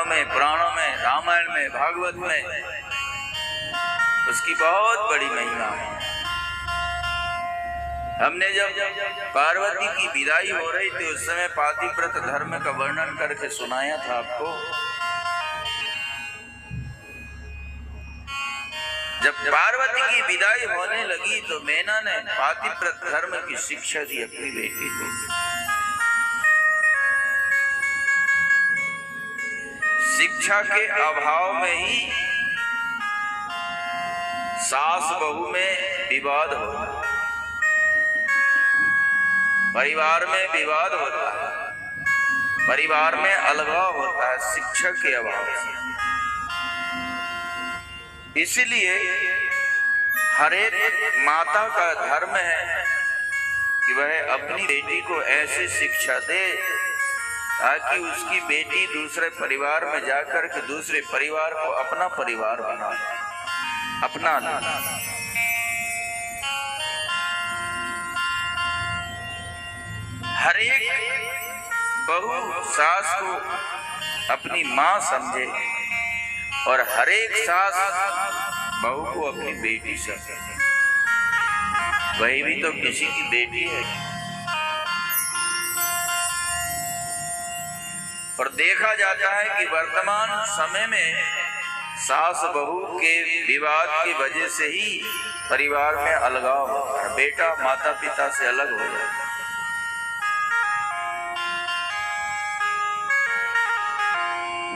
शास्त्रों में, पुराणों में, रामायण में, भागवत में उसकी बहुत बड़ी महिमा है। हमने जब पार्वती की विदाई हो रही थी उस समय पातिव्रत धर्म का वर्णन करके सुनाया था आपको। जब पार्वती की विदाई होने लगी तो मैना ने पातिव्रत धर्म की शिक्षा दी अपनी बेटी को। शिक्षा के अभाव में ही सास बहू में विवाद होता है, परिवार में विवाद होता है, परिवार में अलगाव होता है शिक्षा के अभाव से। इसलिए हर एक माता का धर्म है कि वह अपनी बेटी को ऐसी शिक्षा दे ताकि उसकी बेटी दूसरे परिवार में जाकर के दूसरे परिवार को अपना परिवार बना, अपना ले। हर एक बहू सास को अपनी माँ समझे और हर एक सास बहू को अपनी बेटी समझे। वही भी तो किसी की बेटी है। और देखा जाता है कि वर्तमान समय में सास बहू के विवाद की वजह से ही परिवार में अलगाव होता है, बेटा माता पिता से अलग हो जाता है।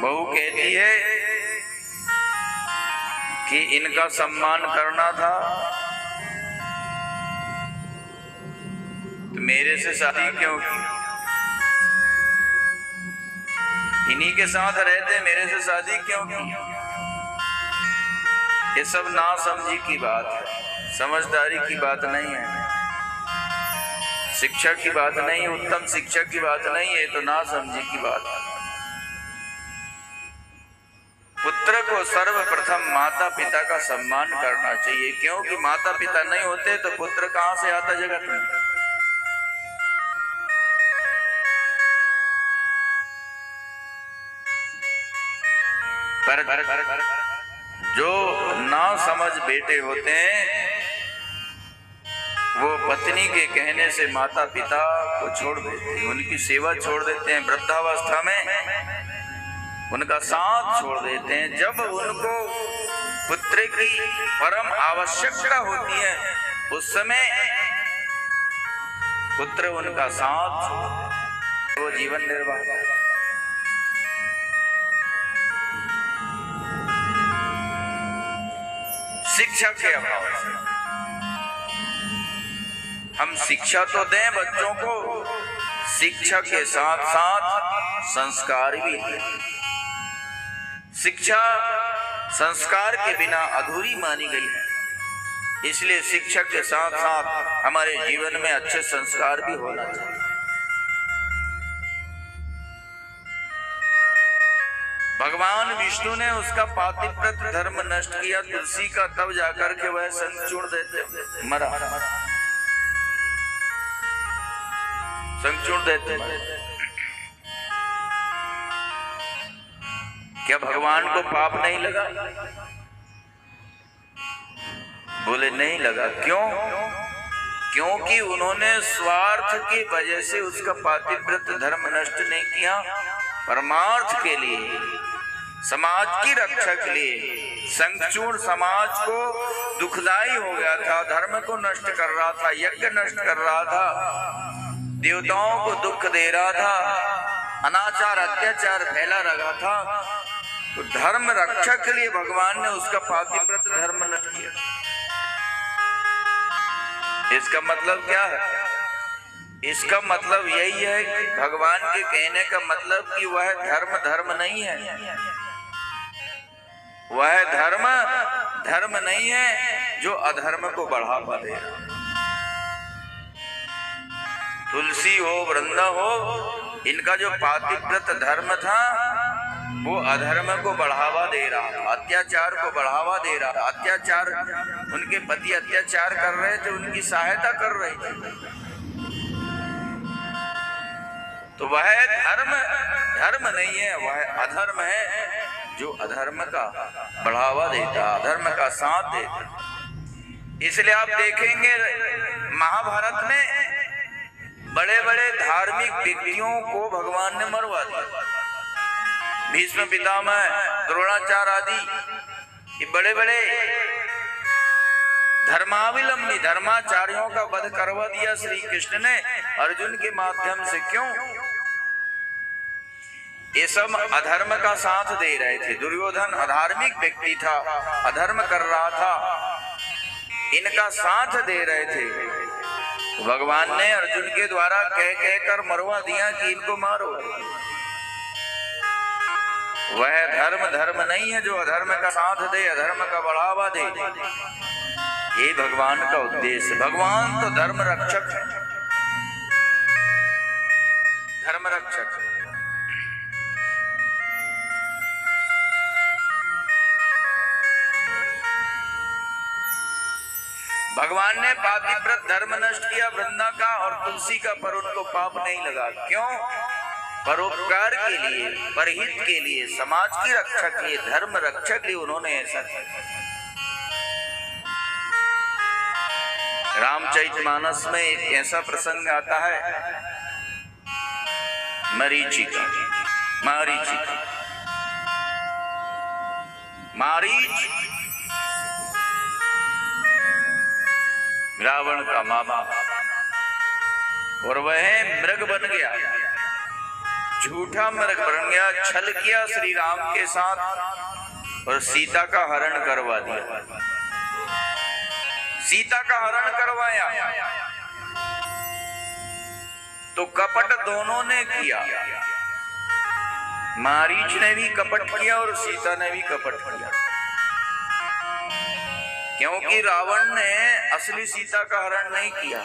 बहू कहती है कि इनका सम्मान करना था तो मेरे से शादी क्यों की, इन्हीं के साथ रहते मेरे से शादी क्यों की। ये सब नासमझी की बात है, समझदारी की बात नहीं है, शिक्षा की बात नहीं, उत्तम शिक्षा की बात नहीं है, तो नासमझी की बात है। पुत्र को सर्वप्रथम माता पिता का सम्मान करना चाहिए, क्योंकि माता पिता नहीं होते तो पुत्र कहां से आता जगत में। पर जो ना समझ बेटे होते हैं वो पत्नी के कहने से माता पिता को छोड़ देते हैं, उनकी सेवा छोड़ देते हैं, वृद्धावस्था में उनका साथ छोड़ देते हैं। जब उनको पुत्र की परम आवश्यकता होती है उस समय पुत्र उनका साथ, वो जीवन निर्वाह करता है। शिक्षा के अभाव से हम शिक्षा तो दें बच्चों को, शिक्षा के साथ साथ संस्कार भी दें। शिक्षा संस्कार के बिना अधूरी मानी गई है, इसलिए शिक्षा के साथ साथ हमारे जीवन में अच्छे संस्कार भी होना चाहिए। भगवान विष्णु ने उसका पातिव्रत धर्म नष्ट किया तुलसी का, तब जाकर के वह संग छोड़ देते मरा, संग छोड़ देते। क्या भगवान को पाप नहीं लगा? बोले नहीं लगा। क्यों? क्योंकि उन्होंने स्वार्थ की वजह से उसका पातिव्रत धर्म नष्ट नहीं किया, परमार्थ के लिए, समाज की रक्षा के लिए। संचूर्ण समाज को दुखदाई हो गया था, धर्म को नष्ट कर रहा था, यज्ञ नष्ट कर रहा था, देवताओं को दुख दे रहा था, अनाचार अत्याचार फैला रहा था, तो धर्म रक्षा के लिए भगवान ने उसका पातिव्रत धर्म नष्ट किया। इसका मतलब क्या है? इसका मतलब यही है कि भगवान के कहने का मतलब कि वह धर्म धर्म नहीं है, वह धर्म धर्म नहीं है जो अधर्म को बढ़ावा दे रहा। तुलसी हो, वृंदा हो, इनका जो पातिव्रत धर्म था वो अधर्म को बढ़ावा दे रहा था, अत्याचार को बढ़ावा दे रहा था। अत्याचार, उनके पति अत्याचार कर रहे थे, उनकी सहायता कर रहे थे, तो वह धर्म धर्म नहीं है, वह अधर्म है जो अधर्म का बढ़ावा देता, अधर्म का साथ देता। इसलिए आप देखेंगे महाभारत में बड़े बड़े धार्मिक व्यक्तियों को भगवान ने मरवा दिया। भीष्म पितामह, द्रोणाचार्य आदि, ये बड़े बड़े धर्मावलंबी धर्माचार्यों का वध करवा दिया श्री कृष्ण ने अर्जुन के माध्यम से। क्यों? ये सब अधर्म का साथ दे रहे थे। दुर्योधन अधार्मिक व्यक्ति था, अधर्म कर रहा था, इनका साथ दे रहे थे। तो भगवान ने अर्जुन के द्वारा कह कर मरवा दिया कि इनको मारो। वह धर्म नहीं है जो अधर्म का साथ दे, अधर्म का बढ़ावा दे। ये भगवान का उद्देश्य। भगवान तो धर्म रक्षक है, धर्म रक्षक। भगवान ने पातिव्रत धर्म नष्ट किया वृंदा का और तुलसी का, पर उनको पाप नहीं लगा। क्यों? परोपकार के लिए, परहित के लिए, समाज की रक्षा के लिए, धर्म रक्षक के लिए उन्होंने ऐसा किया। रामचरितमानस में एक ऐसा प्रसंग आता है, मरीचि मारीच रावण का मामा, और वह मृग बन गया, झूठा मृग बन गया, छल किया श्री राम के साथ और सीता का हरण करवा दिया। सीता का हरण करवाया तो कपट दोनों ने किया। मारीच ने भी कपट किया और सीता ने भी कपट किया, क्योंकि रावण ने असली सीता का हरण नहीं किया,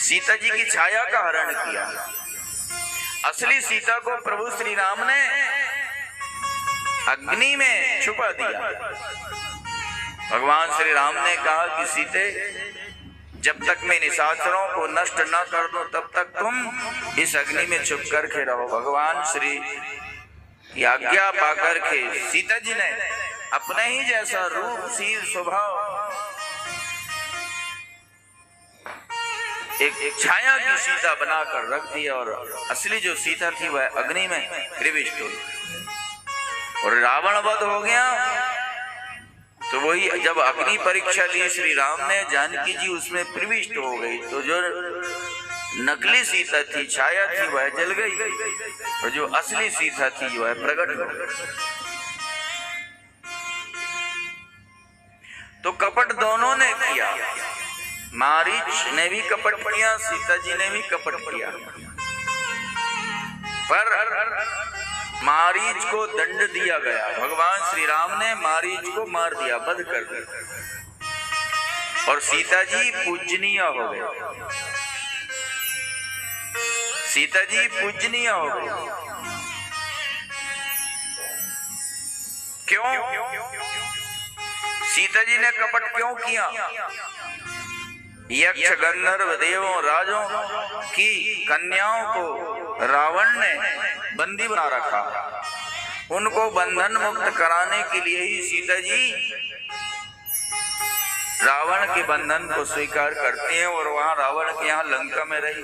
सीता जी की छाया का हरण किया। असली सीता को प्रभु श्री राम ने अग्नि में छुपा दिया। भगवान श्री राम ने कहा कि सीते, जब तक मैं निशाचरों को नष्ट न कर दूं तब तक तुम इस अग्नि में छुप करके रहो। भगवान श्री की आज्ञा पाकर के सीता जी ने अपने ही जैसा रूप, शील, स्वभाव, एक छाया की सीता बनाकर रख दिया और असली जो सीता थी वह अग्नि में प्रविष्ट हुई और रावण वध हो गया। तो वही जब अग्नि परीक्षा ली श्री राम ने, जानकी जी उसमें प्रविष्ट हो गई, तो जो नकली सीता थी, छाया थी, वह जल गई और जो असली सीता थी वह प्रकट हो गई। तो कपट दोनों ने किया, मारीच ने भी कपट किया, सीता जी ने भी कपट किया, पर मारीच को दंड दिया गया। भगवान श्री राम ने मारीच को मार दिया, वध कर दिया और सीता जी पूजनीय हो गए। सीता जी पूजनीय हो गए। क्यों? सीता जी ने कपट क्यों किया? यक्ष, गंधर्व, देवों, राजों की कन्याओं को रावण ने बंदी बना रखा। उनको बंधन मुक्त कराने के लिए ही सीता जी रावण के बंधन को स्वीकार करती हैं और वहां रावण के यहाँ लंका में रही।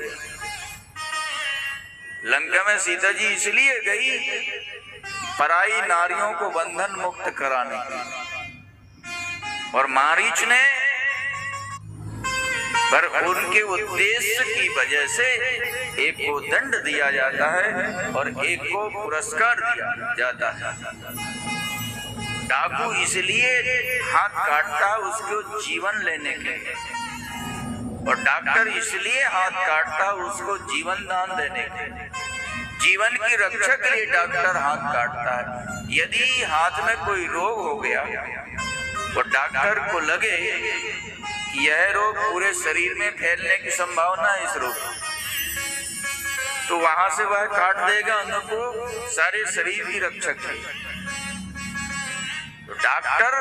लंका में सीता जी इसलिए गई पराई नारियों को बंधन मुक्त कराने और मारीच ने, पर उनके उद्देश्य की वजह से एक को दंड दिया जाता है और एक को पुरस्कार दिया जाता है। डाकू इसलिए हाथ काटता है उसको जीवन लेने के लिए, और डॉक्टर इसलिए हाथ काटता है उसको जीवन दान देने के लिए। जीवन की रक्षा के लिए डॉक्टर हाथ काटता है। यदि हाथ में कोई रोग हो गया और डॉक्टर को लगे कि यह रोग पूरे शरीर में फैलने की संभावना है इस रोग, तो वहां से वह काट देगा अंग को, सारे शरीर की रक्षा के लिए। तो डॉक्टर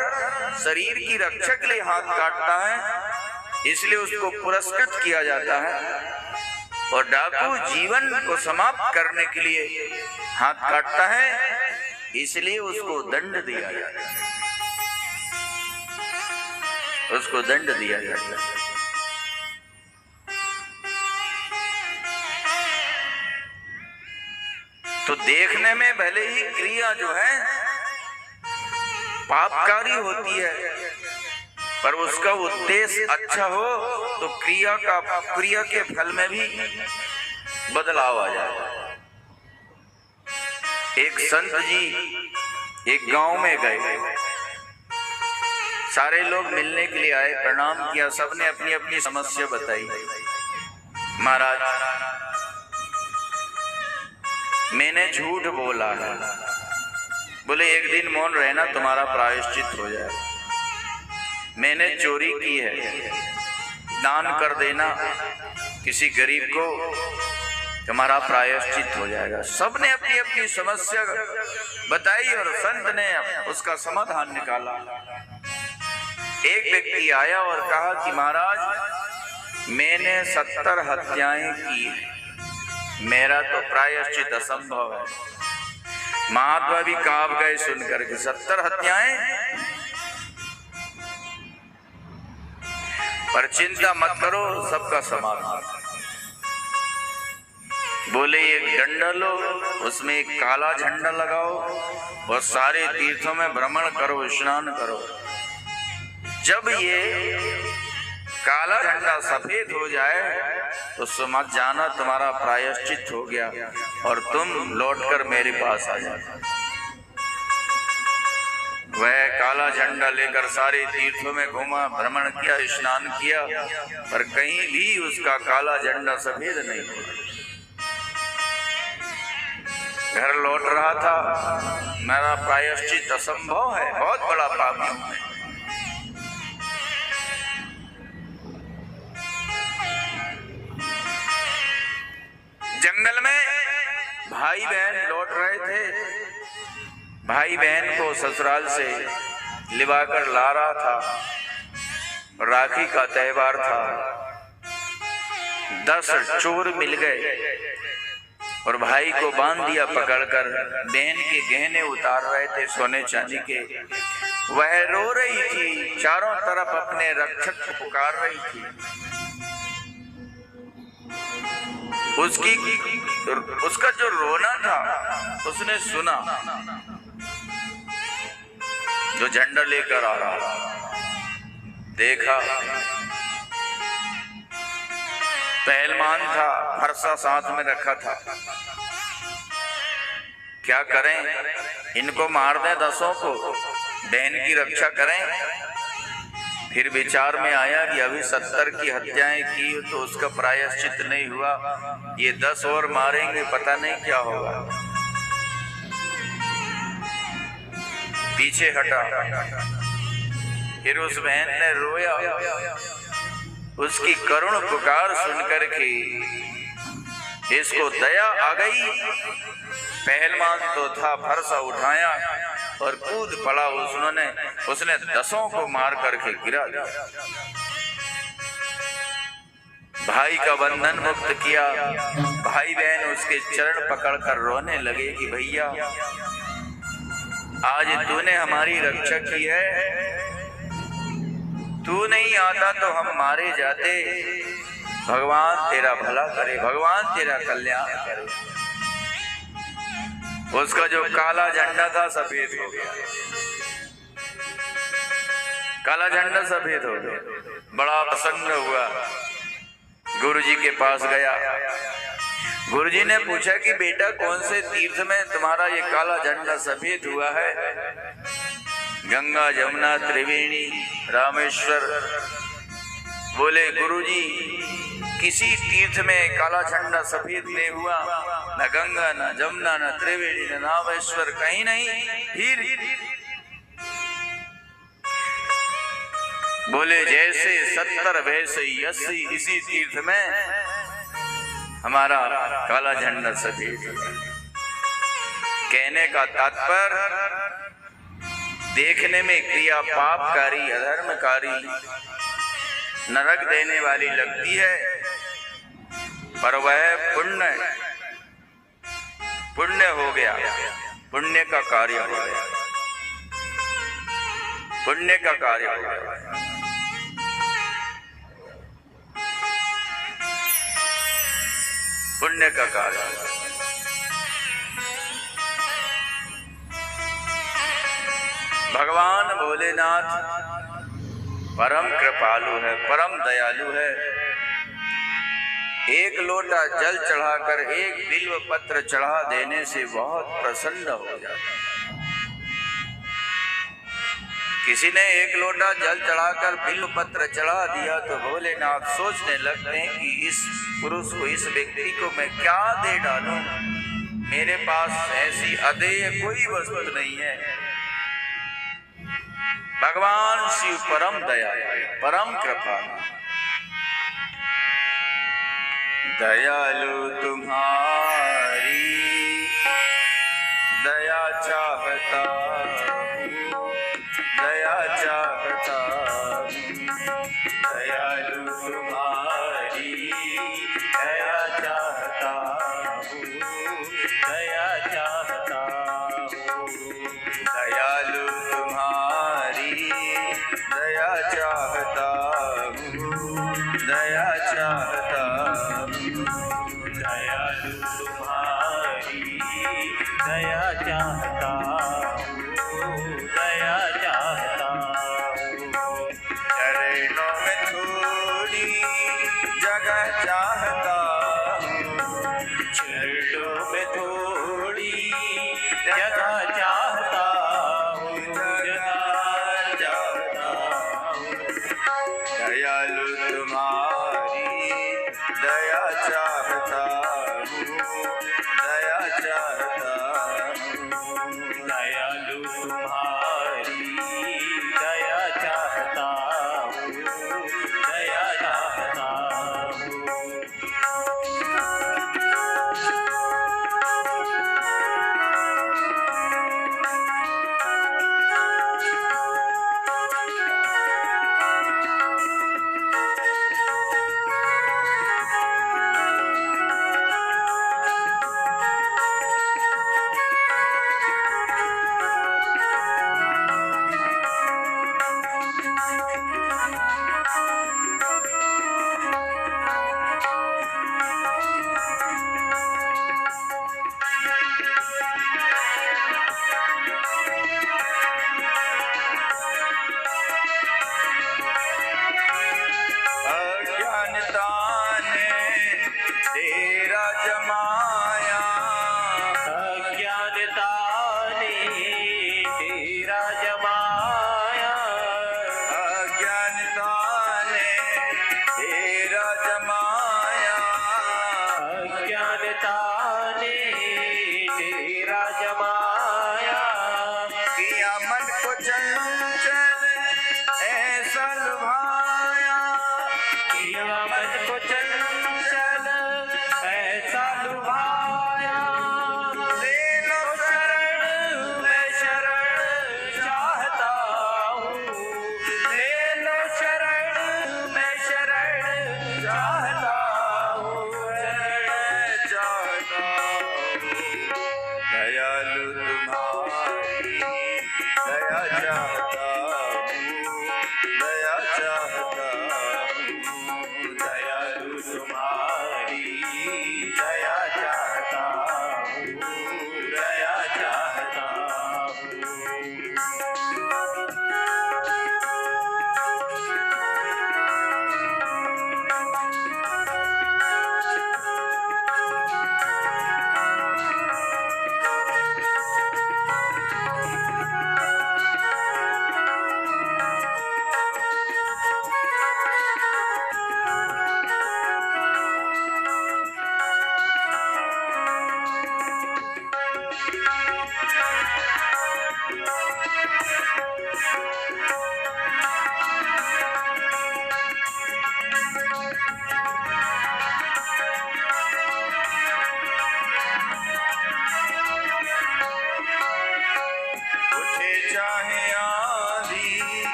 शरीर की रक्षा के लिए हाथ काटता है, इसलिए उसको पुरस्कृत किया जाता है और डाकू जीवन को समाप्त करने के लिए हाथ काटता है, इसलिए उसको दंड दिया जाता है, उसको दंड दिया जाता है। तो देखने में भले ही क्रिया जो है पापकारी होती है, पर उसका उद्देश्य अच्छा हो तो क्रिया के फल में भी बदलाव आ जाता है। एक संत जी एक गांव में गए, सारे लोग मिलने के लिए आए, प्रणाम किया, सबने अपनी अपनी समस्या बताई। महाराज, मैंने झूठ बोला है। बोले एक दिन मौन रहना, तुम्हारा प्रायश्चित हो जाए। मैंने चोरी की है, दान कर देना किसी गरीब को, तुम्हारा प्रायश्चित हो जाएगा। सबने अपनी अपनी समस्या बताई और संत ने उसका समाधान निकाला। एक व्यक्ति आया और कहा कि महाराज, मैंने 70 हत्याएं की है, मेरा तो प्रायश्चित असंभव है। महात्मा भी कांप गए सुनकर के, 70 हत्याएं, पर चिंता मत करो, सबका समाधान। बोले एक डंडा लो, उसमें एक काला झंडा लगाओ और सारे तीर्थों में भ्रमण करो, स्नान करो। जब ये काला झंडा सफेद हो जाए तो समझ जाना तुम्हारा प्रायश्चित हो गया और तुम लौटकर मेरे पास आ जाना। वह काला झंडा लेकर सारे तीर्थों में घूमा, भ्रमण किया, स्नान किया, पर कहीं भी उसका काला झंडा सफेद नहीं हुआ। घर लौट रहा था, मेरा प्रायश्चित असंभव है, बहुत बड़ा पापी हूं मैं। जंगल में भाई बहन लौट रहे थे, भाई बहन को ससुराल से लिवाकर ला रहा था, राखी का त्योहार था। 10 चोर मिल गए और भाई को बांध दिया पकड़कर। बहन के गहने उतार रहे थे सोने चांदी के। वह रो रही थी, चारों तरफ अपने रक्षक को पुकार रही थी। उसका जो रोना था उसने सुना, जो झंडा लेकर आ रहा, देखा पहलवान था, फरसा साथ में रखा था। क्या करें, इनको मार दें 10 को, बहन की रक्षा करें। फिर विचार में आया कि अभी 70 की हत्याएं की तो उसका प्रायश्चित नहीं हुआ, ये 10 और मारेंगे, पता नहीं क्या होगा। पीछे हटा। फिर उस बहन ने रोया, उसकी करुण पुकार सुनकर के इसको दया आ गई। पहलवान तो था, फरसा उठाया और कूद पड़ा। उसने 10 को मार करके गिरा दिया। भाई का बंधन मुक्त किया। भाई बहन उसके चरण पकड़कर रोने लगे कि भैया, आज तूने हमारी रक्षा की है, तू नहीं आता तो हम मारे जाते। भगवान तेरा भला करे, भगवान तेरा कल्याण करे। उसका जो काला झंडा था सफेद हो गया, काला झंडा सफेद हो गया। बड़ा प्रसन्न हुआ, गुरुजी के पास गया। गुरुजी ने पूछा कि बेटा, कौन से तीर्थ में तुम्हारा ये काला झंडा सफेद हुआ है? गंगा, जमुना, त्रिवेणी, रामेश्वर। बोले गुरुजी, किसी तीर्थ में काला झंडा सफेद नहीं हुआ, न गंगा, न जमुना, न त्रिवेणी, न रामेश्वर, कहीं नहीं। फिर बोले जैसे 70 वैसे 80 इसी तीर्थ में हमारा काला झंडा सफेद। कहने का तात्पर्य, देखने में क्रिया पापकारी, अधर्मकारी, नरक देने वाली लगती है, पर वह पुण्य हो गया, पुण्य का कार्य हो गया, पुण्य का कार्य हो गया। पुण्य का कार्य हो गया। भगवान भोलेनाथ परम कृपालु है, परम दयालु है। एक लोटा जल चढ़ाकर एक बिल्व पत्र चढ़ा देने से बहुत प्रसन्न हो जाता। किसी ने एक लोटा जल चढ़ाकर बिल्व पत्र चढ़ा दिया तो भोलेनाथ सोचने लगते हैं कि इस पुरुष को, इस व्यक्ति को मैं क्या दे डालूं, मेरे पास ऐसी अदेय कोई वस्तु नहीं है। भगवान शिव परम दयालु, परम कृपालु। दयालु तुम्हारी दया चाहता हूँ, दया चाहता हूँ। दयालु तुम्हारी दया चाहता हूँ, दया चाहता हूँ। दयालु तुम्हारी दया चाहता हूँ, दया चाहता हूँ। दयालु तुम्हारी दया चाहता हूँ, दया चाहता हूँ। चरणों में थोड़ी जगह चाहता हूँ, चरणों में थोड़ी जगह चाहता हूँ, जगह चाहता हूँ। दयालु तुम्हारी दया चाहता हूँ, दया चाहता हूँ। दयालु तुम्हारी दया चाहता हूँ, दया चाहता हूँ।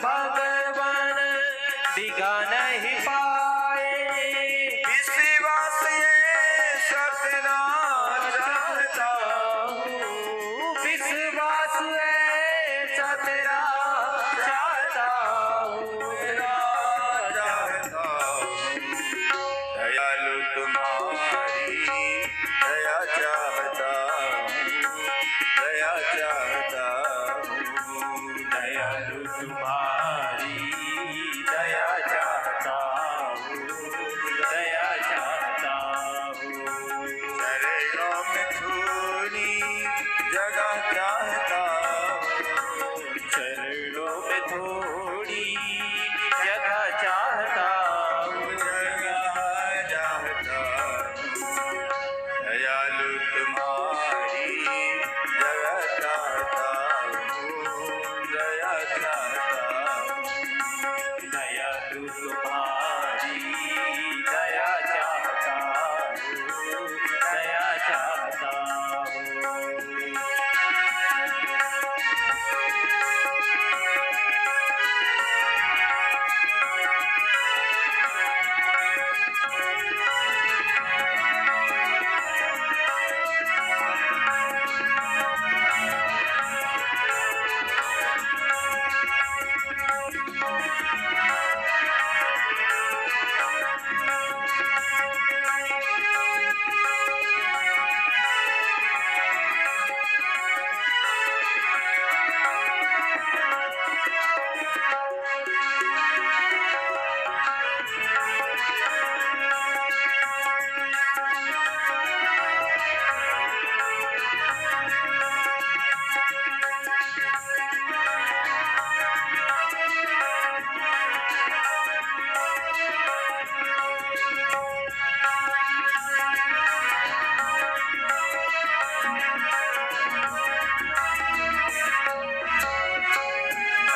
भगवान दिखा नहीं पाए। विश्वास ये सतना चाहता हूँ, विश्वास है सतना चाहता हूँ, चाहता हूँ। दयालु तुम्हारी दया चाहता हूँ, दया चाहता हूँ। दयालु तुम्हारी दया चाहता हूँ, दया चाहता हूँ। चरणों में थोड़ी जगह चाहता हूँ, चरणों में थोड़ी जगह चाहता हूँ, जगह चाहता हूँ। दयालु तुम्हारी दया चाहता हूँ, दया चाहता हूँ। दयालु तुम्हारी दया चाहता हूँ, दया चाहता हूँ।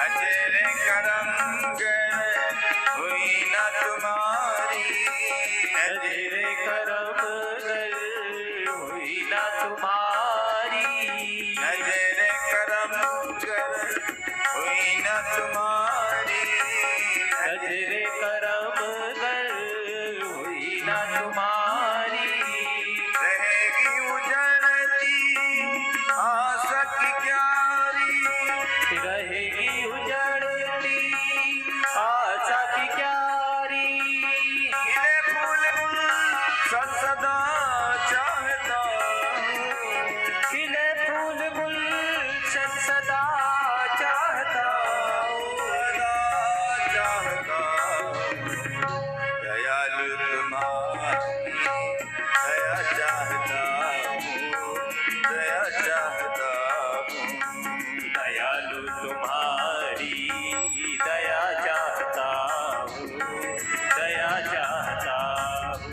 नजरे करम हुई न तुम्हारी, नजरे करम हुई ना तुम्हारी, नजरे करम हुई न तुम्हारी। नजरे करम हुई ना तुम्हारी। रहेगी उजड़ती आशा की क्यारी, रहेगी उजड़ती आशा की क्यारी। खिले फूल गुलशन सदा चाहता हूँ, खिले फूल गुलशन सदा चाहता हूँ, सदा चाहता हूँ। दयालु तुम्हारी दया चाहता हूँ, दया चाहता हूँ। दयालु तुम्हारी दया चाहता हूँ, दया चाहता हूँ।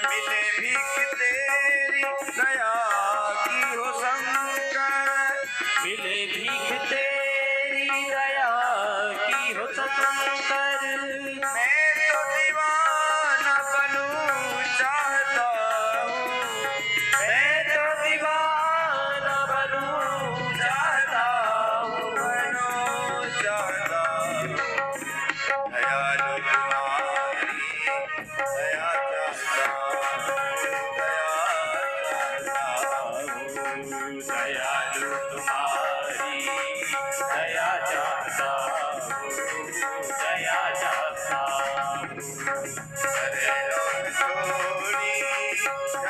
मिले भीख तेरी दया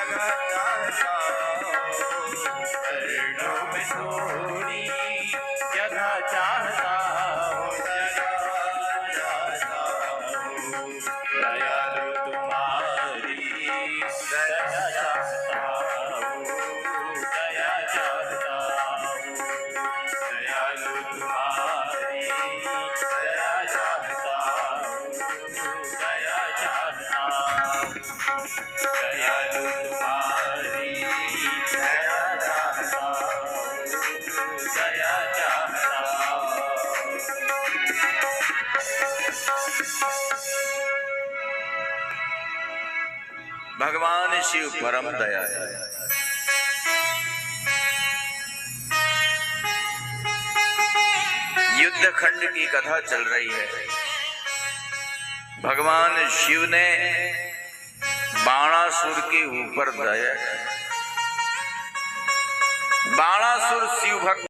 जगह चाहता हूँ, चरणों में थोड़ी जगह चाहता हूँ, जगह चाहता हूँ। दयालु तुम्हारी दया चाहता हूँ, दया चाहता हूँ। दयालु तुम्हारी दया चाहता हूँ, दया चाहता हूँ। दयालु तुम्हारी दया चाहता हूँ, दया चाहता हूँ। भगवान शिव परम दयालु। युद्ध खंड की कथा चल रही है। भगवान शिव ने बाणासुर के ऊपर दया। बाणासुर शिव भक्त